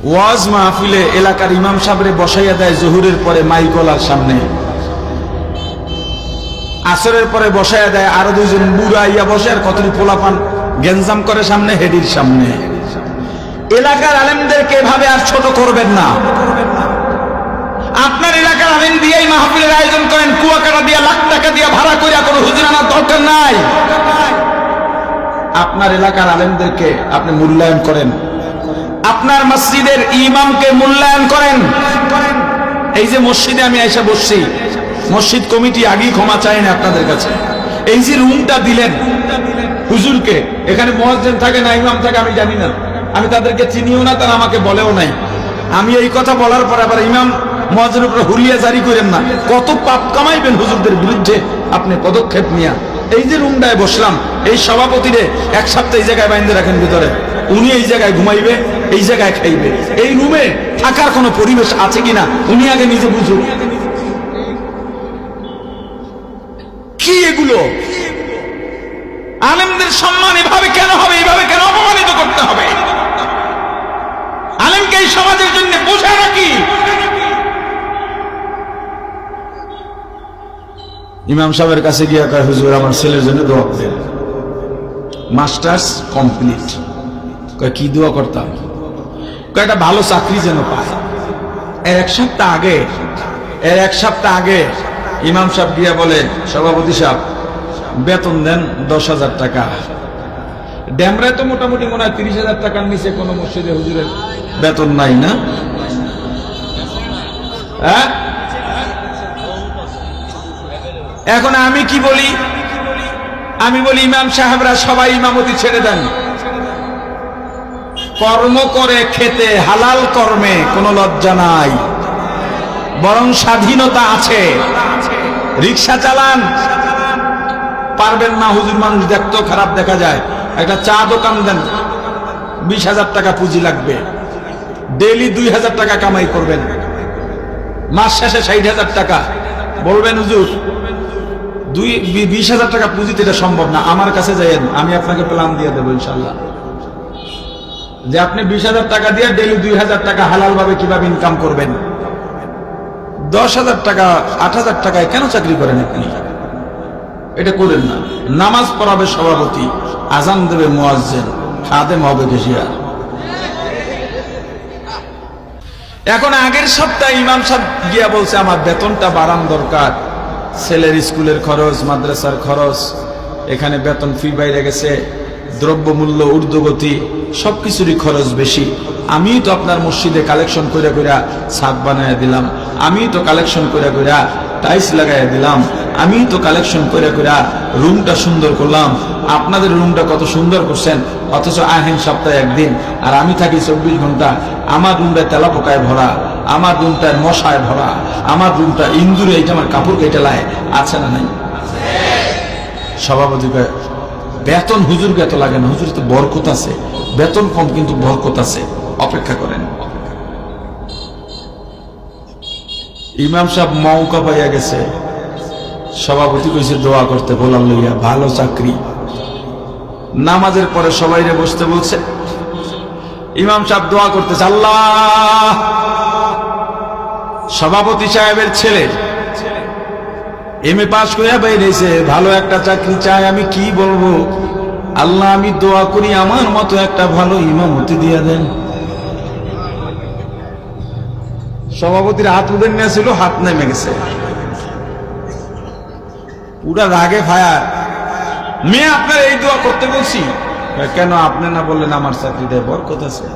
ওয়াজ মাহফিলে এলাকার ইমাম সাহেবরে বসাইয়া দেয় জহুরের পরে মাইকলার সামনে, আসরের পরে বসাইয়া দেয় আরো দুইজন বুড়া ইয়া বসে, আর কতটি পোলাপান গেঞ্জাম করে সামনে, হেডির সামনে। এলাকার আলেমদেরকে এভাবে আর ছোট করবেন না। আপনার এলাকার আলেম দিয়েই মাহফিলের আয়োজন করেন, কুয়াকাটা দিয়া লাখ টাকা দিয়া ভাড়া করিয়া কোনো হুজুর আনার দরকার নাই। আপনার এলাকার আলেমদেরকে আপনি মূল্যায়ন করেন, আপনার মসজিদের ইমামকে মূল্যায়ন করেন। এই যে মসজিদে আমি এসে বসছি, মসজিদ কমিটি আগেই ক্ষমা চায় না আপনাদের কাছে। এই যে রুমটা দিলেন হুজুরকে, এখানে মুয়াজ্জিন থাকে না ইমাম থাকে আমি জানি না, আমি তাদেরকে চিনিও না, তারা আমাকে বলেও নাই। আমি এই কথা বলার পর আবার ইমাম মুয়াজ্জিনের উপরে হুলিয়া জারি করেন না, কত পাপ কামাইবেন হুজুরদের বিরুদ্ধে আপনি পদক্ষেপ নিয়া। এই যে রুমটায় বসলাম, এই সভাপতিরে এক সপ্তাহ এই জায়গায় বাইন্ধে রাখেন ভিতরে, উনি এই জায়গায় ঘুমাইবে, এই জায়গায় খাইবে। এই রুমে থাকার কোনো পরিবেশ আছে কিনা উনি আগে নিজে বুঝুন। কি এগুলো? আলেমদের সম্মান এভাবে কেন হবে? এইভাবে কেন অপমানিত করতে হবে? আলেমকে এই সমাজের জন্য বোঝা নাকি? ইমাম সাহেবের কাছে গিয়ে কয়, হুজুর আমার ছেলের জন্য দোয়া করেন, মাস্টার্স কমপ্লিট। কয় কি দোয়া করতাম? কয় একটা ভালো চাকরি যেন পায়। এর এক সপ্তাহ আগে ইমাম সাহেব গিয়া বলে, সভাপতি সাহেব বেতন দেন 10,000 টাকা। ড্যামরায় তো মোটামুটি মনে হয় 30,000 টাকার নিচে কোনো মসজিদে হুজুরের বেতন নাই না? হ্যাঁ, এখন আমি কি বলি? আমি বলি ইমাম সাহেবরা সবাই ইমামতি ছেড়ে দেন, কর্ম করে খেতে, হালাল কর্মে কোনো লজ্জা নাই, বরং স্বাধীনতা আছে। রিক্সা চালান, পারবেন না হুজুর, মানুষ দেখতেও খারাপ দেখা যায়। একটা চা দোকান দেন, 20,000 টাকা পুঁজি লাগবে, ডেইলি 2,000 টাকা কামাই করবেন, মাস শেষে 60,000 টাকা। বলবেন হুজুর 20,000 টাকা পুঁজিতে এটা সম্ভব না, আমার কাছে যাইয়েন, আমি আপনাকে প্ল্যান দিয়ে দেবো ইনশাল্লাহ, যে আপনি 20,000 টাকা দিয়ে ডেইলি 2,000 টাকা হালাল ভাবে কিভাবে ইনকাম করবেন। 10,000 টাকা 8,000 টাকায় কেন চাকরি করেন আপনি? এটা করেন না। নামাজ পড়াবে সভাপতি, আজান দেবে মুয়াজ্জিন, খাদেম হবে ক্যাশিয়ার। এখন আগের সপ্তাহে ইমাম সাহেব গিয়া বলছে আমার বেতনটা বাড়ান দরকার, ছেলের স্কুলের খরচ, মাদ্রাসার খরচ, এখানে বেতন ফি বাইরে গেছে, দ্রব্যমূল্য ঊর্ধ্বগতি, সবকিছুরই খরচ বেশি। আমি তো আপনার মসজিদে কালেকশন করে করে ছাদ বানাইয়া দিলাম, আমি তো কালেকশন করে করে টাইলস লাগাইয়া দিলাম, আমি তো কালেকশন করে করে রুমটা সুন্দর করলাম। আপনাদের রুমটা কত সুন্দর করছেন, অথচ আহেন সপ্তাহে একদিন, আর আমি থাকি 24 ঘন্টা। আমার রুমটায় তেলা পোকায় ভরা, আমার রুমটায় মশায় ভরা, আমার রুমটা ইন্দুরে, এইটা আমার কাপড় কেটে লায়, আছে না নাই? সভাপতি কয়, বেতন হুজুরকে এত লাগে না, হুজুর তো বরকত আছে, বেতন কম কিন্তু বরকত আছে, অপেক্ষা করেন। ইমাম সাহেব মৌকা পাইয়া গেছে, সভাপতি কইছে দোয়া করতে, বলার লইয়া ভালো চাকরি। নামাজের পরে সবাইরে বসতে বলছে, ইমাম সাহেব দোয়া করতেছে, আল্লাহ সভাপতি সাহেবের ছেলে এমএ পাস করে বেরিয়েছে, ভালো একটা চাকরি চাই, আমি কি বলবো? আল্লাহ আমি দোয়া করি আমার মতো একটা ভালো ইমামতি দিয়ে দেন। সভাপতির হাত উঠে নিয়েছিল, হাত নেমে গেছে, পুরা রাগে ফায়ার। মেয়ে আপনার এই দোয়া করতে বলছি, কেন আপনি না বললেন আমার চাকরি দেয়, বরকত আছে।